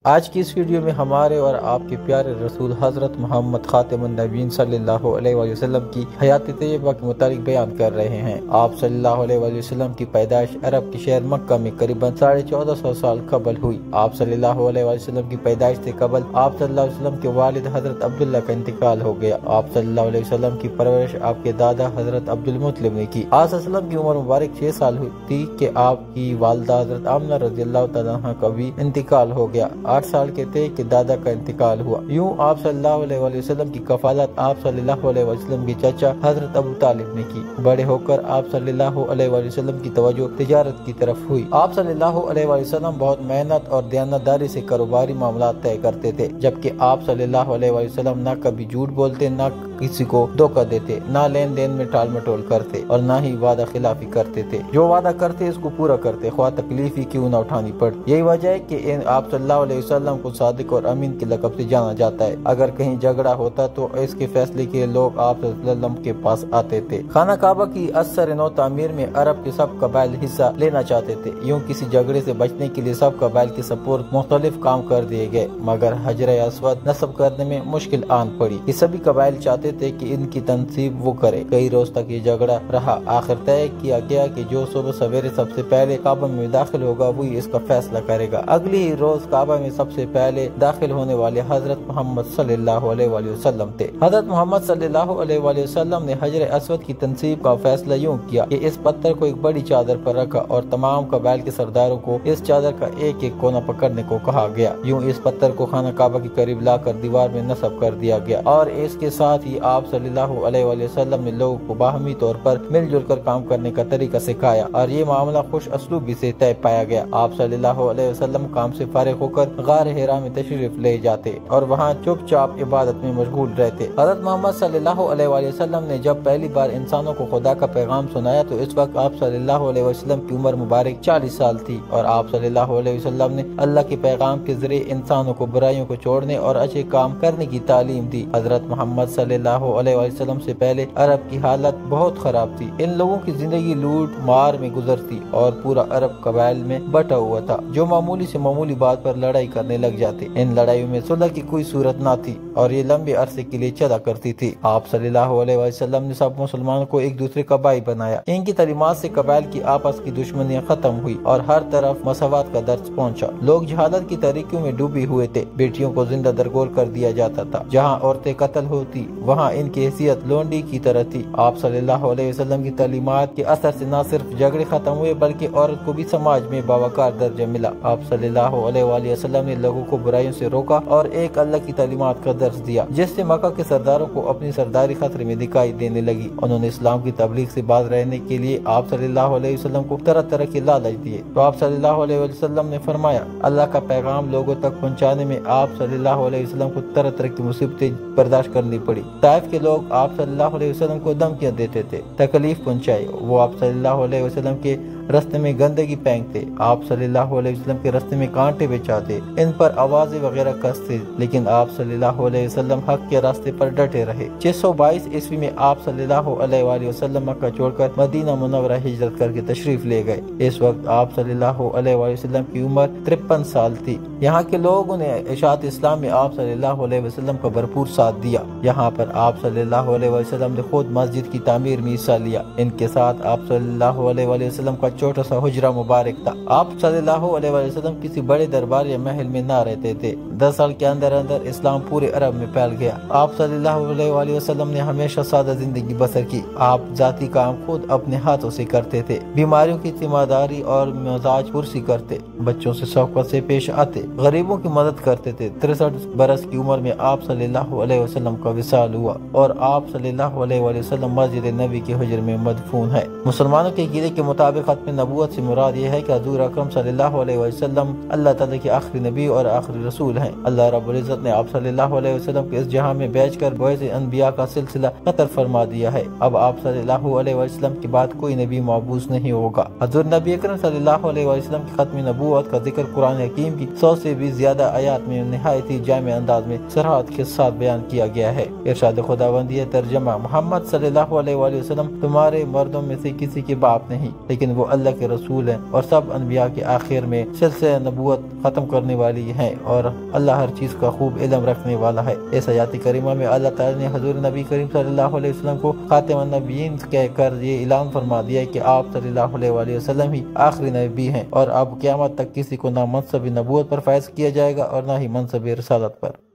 آج کی اس ویڈیو میں ہمارے اور آپ کے پیارے رسول حضرت محمد خاتم النبیین صلی اللہ علیہ وآلہ وسلم کی حیات طیبہ کے متعلق بیان کر رہے ہیں۔ آپ صلی اللہ علیہ وآلہ وسلم کی پیدائش عرب کے شہر مکہ میں قریباً 1450 سال قبل ہوئی۔ آپ صلی اللہ علیہ وآلہ وسلم کی پیدائش سے قبل آپ صلی اللہ علیہ وسلم کے والد حضرت عبداللہ کا انتقال ہو گیا۔ آپ صلی اللہ علیہ وسلم کی پرورش آپ کے دادا حضرت عبدالمطلب نے کی۔ آپ صلی اللہ علیہ وسلم کی عمر مبارک 6 سال ہوئی تھی کہ آپ کی والدہ حضرت آمنہ رضی اللہ تعالیٰ عنہ کا بھی انتقال ہو گیا۔ 8 سال کے تھے کہ دادا کا انتقال ہوا۔ یوں آپ صلی اللہ علیہ وآلہ وسلم کی کفالت آپ صلی اللہ علیہ وسلم کے چچا حضرت ابو طالب نے کی۔ بڑے ہو کر آپ صلی اللہ علیہ وآلہ وسلم کی توجہ تجارت کی طرف ہوئی۔ آپ صلی اللہ علیہ وآلہ وسلم بہت محنت اور دیانتداری سے کاروباری معاملات طے کرتے تھے، جبکہ آپ صلی اللہ علیہ وآلہ وسلم نہ کبھی جھوٹ بولتے، نہ کسی کو دھوکہ دیتے، نہ لین دین میں ٹال مٹول کرتے اور نہ ہی وعدہ خلافی کرتے تھے۔ جو وعدہ کرتے اس کو پورا کرتے، خواہ تکلیف ہی کیوں نہ اٹھانی پڑتی۔ یہی وجہ ہے کہ آپ صلی اللہ علیہ وسلم کو صادق اور امین کے لقب سے جانا جاتا ہے۔ اگر کہیں جھگڑا ہوتا تو اس کے فیصلے کے لوگ آپ صلی اللہ علیہ وسلم کے پاس آتے تھے۔ خانہ کعبہ کی اثر نو تعمیر میں عرب کے سب قبائل حصہ لینا چاہتے تھے۔ یوں کسی جھگڑے سے بچنے کے لیے سب قبائل کے سپرد مختلف کام کر دیے گئے، مگر حجر اسود نصب کرنے میں مشکل آن پڑی۔ یہ سبھی قبائل چاہتے تھے کہ ان کی تنصیب وہ کرے۔ کئی روز تک یہ جھگڑا رہا۔ آخر طے کیا گیا کہ جو صبح سویرے سب سے پہلے کعبہ میں داخل ہوگا وہی اس کا فیصلہ کرے گا۔ اگلی ہی روز کعبہ میں سب سے پہلے داخل ہونے والے حضرت محمد صلی اللہ علیہ وآلہ وسلم تھے۔ حضرت محمد صلی اللہ علیہ وآلہ وسلم نے حجر اسود کی تنصیب کا فیصلہ یوں کیا کہ اس پتھر کو ایک بڑی چادر پر رکھا اور تمام قبائل کے سرداروں کو اس چادر کا ایک ایک کونا پکڑنے کو کہا گیا۔ یوں اس پتھر کو خانہ کعبہ کے قریب لا کر دیوار میں نصب کر دیا گیا، اور اس کے ساتھ ہی آپ صلی اللہ علیہ وآلہ وسلم نے لوگوں کو باہمی طور پر مل جل کر کام کرنے کا طریقہ سکھایا، اور یہ معاملہ خوش اسلوبی سے طے پایا گیا۔ آپ صلی اللہ علیہ وسلم کام سے فارغ ہو کر غار حرا میں تشریف لے جاتے اور وہاں چپ چاپ عبادت میں مشغول رہتے۔ حضرت محمد صلی اللہ علیہ وآلہ وسلم نے جب پہلی بار انسانوں کو خدا کا پیغام سنایا تو اس وقت آپ صلی اللہ علیہ وسلم کی عمر مبارک 40 سال تھی، اور آپ صلی اللہ علیہ وسلم نے اللہ کے پیغام کے ذریعے انسانوں کو برائیوں کو چھوڑنے اور اچھے کام کرنے کی تعلیم دی۔ حضرت محمد صلی اللہ علیہ وسلم سے پہلے عرب کی حالت بہت خراب تھی۔ ان لوگوں کی زندگی لوٹ مار میں گزرتی اور پورا عرب قبائل میں بٹا ہوا تھا، جو معمولی سے معمولی بات پر لڑائی کرنے لگ جاتے۔ ان لڑائیوں میں صلح کی کوئی صورت نہ تھی اور یہ لمبے عرصے کے لیے چلا کرتی تھی۔ آپ صلی اللہ علیہ وسلم نے سب مسلمانوں کو ایک دوسرے کا بھائی بنایا۔ ان کی تعلیمات سے قبائل کی آپس کی دشمنیاں ختم ہوئی اور ہر طرف مساوات کا درس پہنچا۔ لوگ جہالت کی تاریکیوں میں ڈوبے ہوئے تھے۔ بیٹیوں کو زندہ درگور کر دیا جاتا تھا۔ جہاں عورتیں قتل ہوتی وہاں ان کی حیثیت لونڈی کی طرح تھی۔ آپ صلی اللہ علیہ وسلم کی تعلیمات کے اثر سے نہ صرف جھگڑے ختم ہوئے بلکہ عورت کو بھی سماج میں باوقار درجہ ملا۔ آپ صلی اللہ علیہ وآلہ وسلم نے لوگوں کو برائیوں سے روکا اور ایک اللہ کی تعلیمات کا درس دیا، جس سے مکہ کے سرداروں کو اپنی سرداری خطرے میں دکھائی دینے لگی۔ انہوں نے اسلام کی تبلیغ سے باز رہنے کے لیے آپ صلی اللہ علیہ وسلم کو طرح طرح کے لالچ دیے، تو آپ صلی اللہ علیہ وسلم نے فرمایا اللہ کا پیغام لوگوں تک پہنچانے میں آپ صلی اللہ علیہ وسلم کو طرح طرح کی مصیبتیں برداشت کرنی پڑی۔ طائف کے لوگ آپ صلی اللہ علیہ وسلم کو دھمکیاں دیتے تھے، تکلیف پہنچائی۔ وہ آپ صلی اللہ علیہ وسلم کے رستے میں گندگی پھینکتے، آپ صلی اللہ علیہ وسلم کے رستے میں کانٹے بچاتے، ان پر آوازیں وغیرہ کستے، لیکن آپ صلی اللہ علیہ وسلم حق کے راستے پر ڈٹے رہے۔ 622 عیسوی میں آپ صلی اللہ علیہ وآلہ وسلم مکہ چھوڑ کر مدینہ منورہ ہجرت کر کے تشریف لے گئے۔ اس وقت آپ صلی اللہ علیہ وآلہ وسلم کی عمر 53 سال تھی۔ یہاں کے لوگوں نے اشاعت اسلام میں آپ صلی اللہ علیہ وسلم کا بھرپور ساتھ دیا۔ یہاں پر آپ صلی اللہ علیہ وسلم نے خود مسجد کی تعمیر میں حصہ لیا۔ ان کے ساتھ آپ صلی اللہ علیہ وآلہ وسلم کا چھوٹا سا حجرہ مبارک تھا۔ آپ صلی اللہ علیہ وآلہ وسلم کسی بڑے دربار یا محل میں نہ رہتے تھے۔ 10 سال کے اندر اسلام پورے عرب میں پھیل گیا۔ آپ صلی اللہ علیہ وآلہ وسلم نے ہمیشہ سادہ زندگی بسر کی۔ آپ ذاتی کام خود اپنے ہاتھوں سے کرتے تھے، بیماریوں کی تیمارداری اور مزاج پرسی کرتے، بچوں سے شفقت سے پیش آتے، غریبوں کی مدد کرتے تھے۔ 63 برس کی عمر میں آپ صلی اللہ علیہ وسلم کا وصال ہوا اور آپ صلی اللہ علیہ وآلہ وسلم مسجد نبی کے حجر میں مدفون ہے۔ مسلمانوں کے عقیدے کے مطابق ختم نبوت سے مراد یہ ہے کہ حضور اکرم صلی اللہ علیہ وسلم اللہ تعالیٰ کے آخری نبی اور آخری رسول ہیں۔ اللہ رب العزت نے آپ صلی اللہ علیہ وسلم کے اس جہاں میں بیچ کر بعض انبیاء کا سلسلہ قطر فرما دیا ہے۔ اب آپ صلی اللہ علیہ وسلم کے بعد کوئی نبی مبعوث نہیں ہوگا۔ حضور نبی اکرم صلی اللہ علیہ وسلم کی ختم نبوت کا ذکر قرآن حکیم کی 100 سے بھی زیادہ آیات میں نہایت ہی جامع انداز میں صراحت کے ساتھ بیان کیا گیا ہے۔ ارشاد خداوندی ترجمہ: محمد صلی اللہ علیہ وسلم تمہارے مردوں میں سے کسی کے باپ نہیں، لیکن وہ اللہ کے رسول ہیں اور سب انبیاء کے آخر میں سلسلہ نبوت ختم کرنے والی ہیں اور اللہ ہر چیز کا خوب علم رکھنے والا ہے۔ اس آیات کریمہ میں اللہ تعالیٰ نے حضور نبی کریم صلی اللہ علیہ وسلم کو خاتم النبیین کہہ کر یہ اعلان فرما دیا ہے کہ آپ صلی اللہ علیہ وسلم ہی آخری نبی ہیں اور اب قیامت تک کسی کو نہ منصب نبوت پر فائز کیا جائے گا اور نہ ہی منصب رسالت پر۔